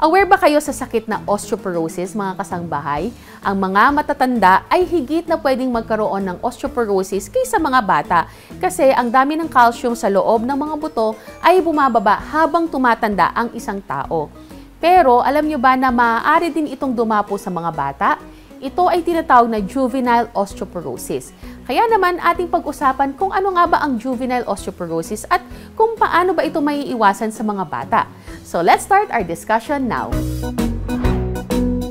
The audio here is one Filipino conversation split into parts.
Aware ba kayo sa sakit na osteoporosis, mga kasangbahay? Ang mga matatanda ay higit na pwedeng magkaroon ng osteoporosis kaysa mga bata kasi ang dami ng calcium sa loob ng mga buto ay bumababa habang tumatanda ang isang tao. Pero alam nyo ba na maaari din itong dumapo sa mga bata? Ito ay tinatawag na juvenile osteoporosis. Kaya naman ating pag-usapan kung ano nga ba ang juvenile osteoporosis at kung paano ba ito maiiwasan sa mga bata. So let's start our discussion now.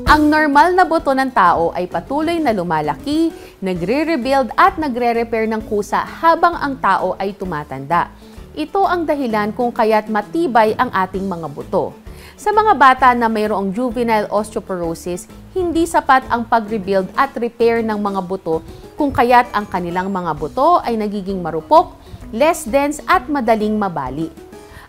Ang normal na buto ng tao ay patuloy na lumalaki, nagre-rebuild at nagre-repair ng kusa habang ang tao ay tumatanda. Ito ang dahilan kung kaya't matibay ang ating mga buto. Sa mga bata na mayroong juvenile osteoporosis, hindi sapat ang pag-rebuild at repair ng mga buto kung kaya't ang kanilang mga buto ay nagiging marupok, less dense at madaling mabali.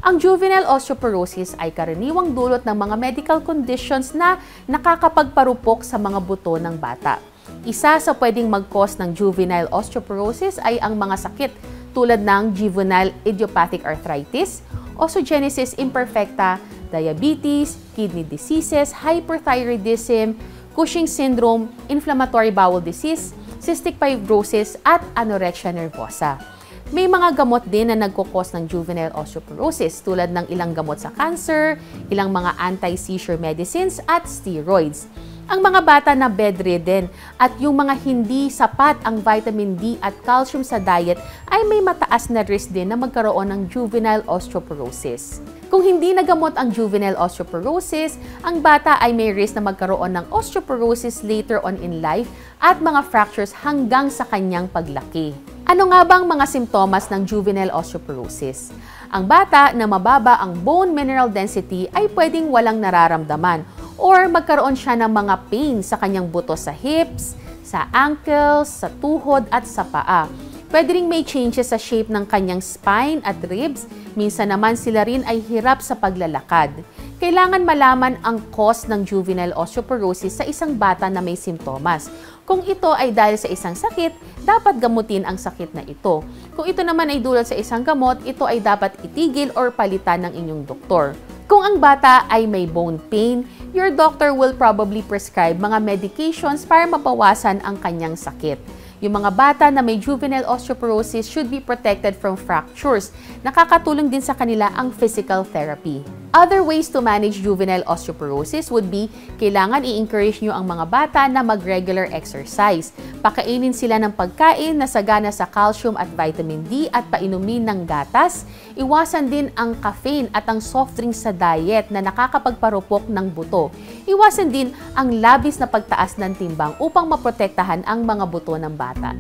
Ang juvenile osteoporosis ay karaniwang dulot ng mga medical conditions na nakakapagparupok sa mga buto ng bata. Isa sa pwedeng mag-cause ng juvenile osteoporosis ay ang mga sakit tulad ng juvenile idiopathic arthritis, osteogenesis imperfecta, diabetes, kidney diseases, hyperthyroidism, Cushing's syndrome, inflammatory bowel disease, cystic fibrosis at anorexia nervosa. May mga gamot din na nagkukos ng juvenile osteoporosis tulad ng ilang gamot sa cancer, ilang mga anti-seizure medicines at steroids. Ang mga bata na bedridden at yung mga hindi sapat ang vitamin D at calcium sa diet ay may mataas na risk din na magkaroon ng juvenile osteoporosis. Kung hindi nagamot ang juvenile osteoporosis, ang bata ay may risk na magkaroon ng osteoporosis later on in life at mga fractures hanggang sa kanyang paglaki. Ano nga bang mga simptomas ng juvenile osteoporosis? Ang bata na mababa ang bone mineral density ay pwedeng walang nararamdaman or magkaroon siya ng mga pain sa kanyang buto sa hips, sa ankles, sa tuhod at sa paa. Pwede ring may changes sa shape ng kanyang spine at ribs. Minsan naman sila rin ay hirap sa paglalakad. Kailangan malaman ang cause ng juvenile osteoporosis sa isang bata na may simptomas. Kung ito ay dahil sa isang sakit, dapat gamutin ang sakit na ito. Kung ito naman ay dulot sa isang gamot, ito ay dapat itigil or palitan ng inyong doktor. Kung ang bata ay may bone pain, your doctor will probably prescribe mga medications para mabawasan ang kanyang sakit. Yung mga bata na may juvenile osteoporosis should be protected from fractures. Nakakatulong din sa kanila ang physical therapy. Other ways to manage juvenile osteoporosis would be, kailangan i-encourage nyo ang mga bata na mag-regular exercise. Pakainin sila ng pagkain na sagana sa calcium at vitamin D at painumin ng gatas. Iwasan din ang caffeine at ang soft drinks sa diet na nakakapagparupok ng buto. Iwasan din ang labis na pagtaas ng timbang upang maprotektahan ang mga buto ng bata.